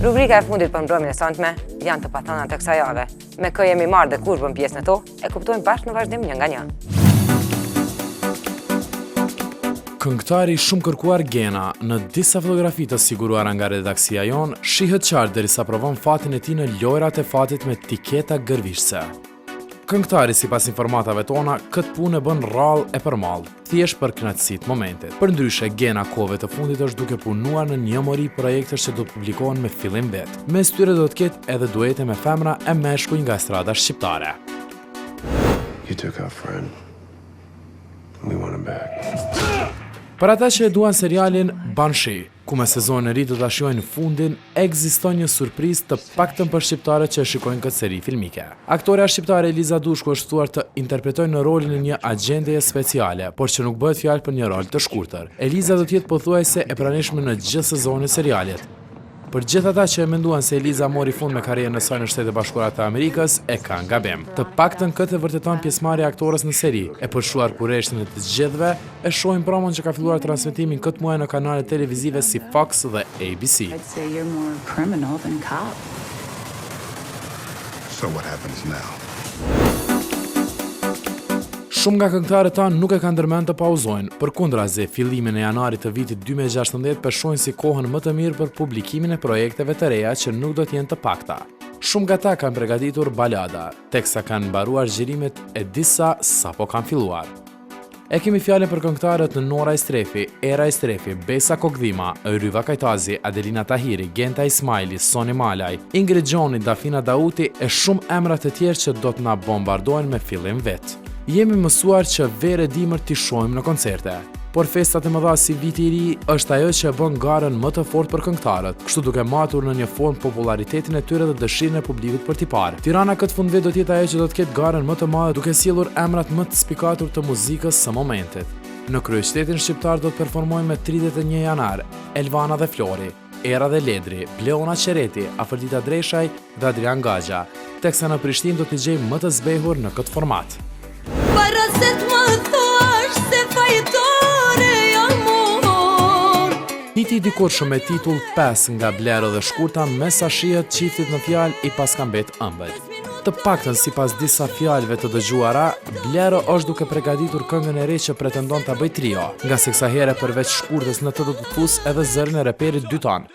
Rubrika e fundit për mbrëmjen e sotme janë të patanat e kësaj jave. Me kë jemi marrë dhe kush bën pjesë në to, e kuptojmë bashkë në vazhdim një nga një. Këngëtari shumë kërkuar Gena, në disa fotografi të siguruara nga redaksia jon, shihet qartë derisa provon fatin e tij në lojrat e fatit me tiketa gërvishse. Këngëtari, sipas informatave tona, këtë punë e bën rrallë e përmall, thjesht për kënaqësitë momentit. Përndryshe, Gena kohëve të fundit është duke punuar në një mori projektesh që do të publikohen me fillim vet. Mes tyre do të ketë edhe duete me femra e meshkuj nga estrada shqiptare. You took our friend. We want him back. Për ata që e duan serialin Banshee, ku me sezonin e ri do ta shijojnë fundin, ekziston një surprizë të paktën për shqiptarët që e shikojnë këtë seri filmike. Aktoreja shqiptare Eliza Dushku është thuar të interpretojë në rolin e një agjenteje speciale, por që nuk bëhet fjalë për një rol të shkurtër. Eliza do të jetë pothuajse e pranishme në gjithë sezonin e serialit. Për gjithë ata që e menduan se Eliza mori fund me karrierën e saj në Shtetet Bashkuara të Amerikës, e kanë gabim. Të paktën këtë e vërteton pjesëmarrja e aktorës në seri, e përshuar kurreshtin e të gjithëve, e shohim promon që ka filluar transmetimin këtë muaj në kanalet televizive si Fox dhe ABC. I'd say you're more criminal than cop. So what happens now? Shumë nga këngëtarët tanë nuk e kanë ndërmend të pauzojnë, përkundrazi, fillimin e janarit të vitit 2016 përshojnë si kohën më të mirë për publikimin e projekteve të reja që nuk do t'jenë të pakta. Shumë nga ta kanë përgatitur balada, teksa kanë mbaruar xhirimet e disa sapo kanë filluar. E kemi fjalën për këngëtarët në Nora Istrefi, Era Istrefi, Besa Kokdhima, Ryva Kajtazi, Adelina Tahiri, Genta Ismaili, Soni Malaj, Ingrid Gjoni, Dafina Dauti e shumë emra të tjerë që do të na bombardojnë me fillim vet. Jemi mësuar që verë e dimër t'i shohim në koncerte, por festat e mëdha si viti i ri është ajo që e bën garën më të fortë për këngëtarët, kështu duke matur në një formë popularitetin e tyre dhe dëshirën e publikut për t'i parë. Tirana këtë fundvit do t'jetë ajo që do të ketë garën më të madhe duke sjellur emrat më të spikatur të muzikës së momentit. Në kryeqytetin shqiptar do të performojnë me 31 janar Elvana dhe Flori, Era dhe Ledri, Bleona Qereti, Afërdita Dreshaj dhe Adrian Gaxha, teksa në Prishtinë do t'i gjejmë më të zbehur në këtë format. Para se të më thash se fajtore amor. Hiti i dikurshëm me titull 5 nga Blero dhe Shkurta me sa shihet çiftit në fjalë i paskambet ëmbël. Të paktën sipas disa fjalëve të dëgjuara, Blero është duke përgatitur këngën e re që pretendon ta bëjë trio, nga se kësaj here përveç Shkurtës në të do të fusë edhe zërin e reperit Dytan.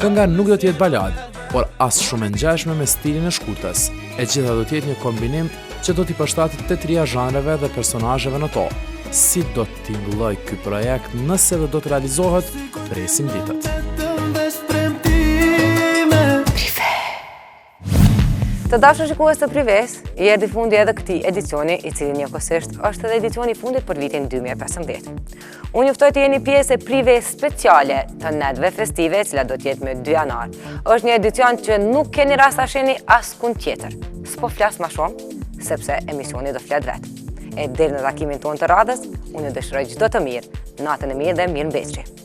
Kënga nuk do të jetë balad, por as shumë e ngjashme me stilin e Shkurtës. E gjitha do të jetë një kombinim që do t'i përshtatet të trija zhanreve dhe personazheve në to. Si do të tingëlloj ky projekt nëse dhe do të realizohet, presim ditët. Të dashur shikues të Prives, i erdhi fundi edhe këtij edicioni, i cili njëkohësisht është edhe edicioni i fundit për vitin 2015. Unë juftoj të jeni pjesë e Prives speciale të netëve festive, e cila do të jetë me 2 janar. Është një edicion që nuk keni rast ta shihni askund tjetër. S'po flas më shumë, sepse emisioni do flet vetë. E deri në takimin tonë të radhës, unë ju dëshiroj çdo të mirë, natën e mirë dhe mirëmbëjtje.